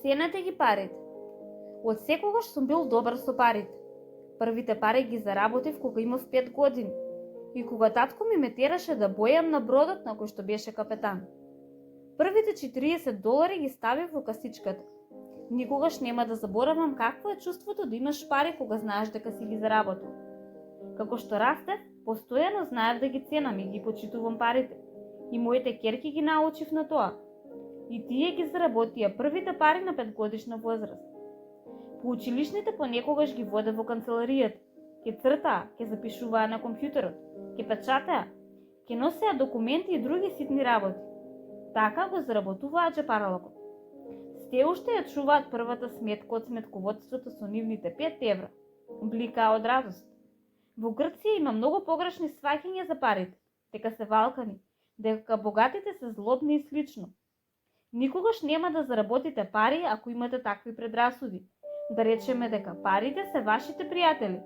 Ценете ги парите. Од секогаш сум бил добар со парите. Првите пари ги заработив кога имав 5 години и кога татко ми ме тераше да бојам на бродот на кој што беше капетан. Првите $40 ги ставив во касичката. Никогаш нема да заборавам какво е чувството да имаш пари кога знаеш дека си ги заработил. Како што растев, постојано знаев да ги ценам и ги почитувам парите. И моите ќерки ги научив на тоа. И тие ги заработија првите пари на 5-годишна возраст. По училишните понекогаш ги воде во канцеларијата. Ке цртаа, ке запишуваа на компјутерот, ке печатеа, ке носеа документи и други ситни работи. Така го заработуваат джепаралокот. Сте уште ја чуваат првата сметка од сметководството со нивните 5 евра. Бликаа од радост. Во Грција има многу погрешни сваќања за парите, дека се валкани, дека богатите се злобни и слично. Никогаш нема да заработите пари ако имате такви предрасуди. Да речеме дека парите се вашите пријатели.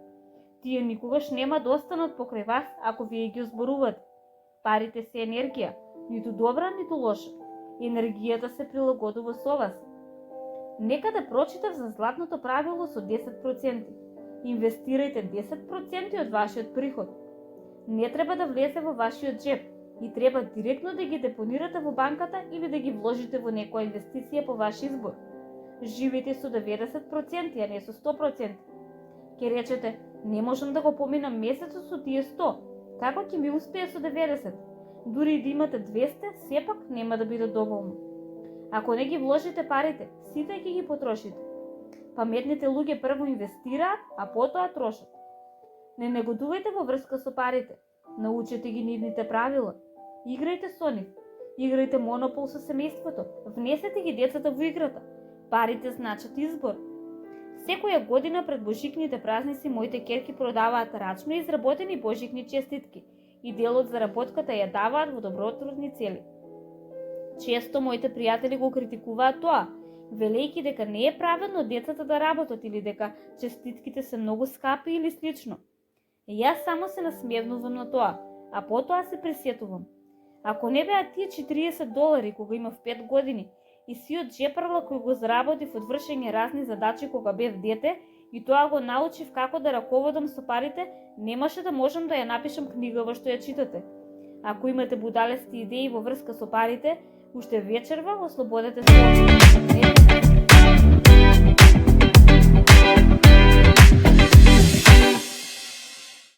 Тие никогаш нема да останат покрај вас ако вие ги озборувате. Парите се енергија, ниту добра, ниту лоша. Енергијата се прилагодува со вас. Некаде прочитав за златното правило со 10%. Инвестирајте 10% од вашиот приход. Не треба да влезе во вашиот джеб и треба директно да ги депонирате во банката или да ги вложите во некоја инвестиција по ваш избор. Живете со 90%, а не со 100%. Ке речете, не можам да го поминам месецот со тие 100. Како ќе ми успее со 90? Дури и да имате 200, сепак нема да биде доволно. Ако не ги вложите парите, сите ќе ги потрошите. Паметните луѓе прво инвестираат, а потоа трошат. Не негодувајте во врска со парите. Научете ги нивните правила. Играјте со нив. Играјте монопол со семејството. Внесете ги децата во играта. Парите значат избор. Секоја година пред божикните празници моите ќерки продаваат рачно изработени божикни честитки и дел од заработката ја даваат во добротворни цели. Често моите пријатели го критикуваат тоа, велејќи дека не е правилно децата да работат или дека честитките се многу скапи или слично. Јас само се насмевнувам на тоа, а потоа се пресетувам. Ако не беа тие $40 кога имав 5 години и сиот джепарла кој го заработив од вршење разни задачи кога бев дете и тоа го научив како да раководам со парите, немаше да можам да ја напишам книга во што ја читате. Ако имате будалести идеи во врска со парите, уште вечерва ослободете се од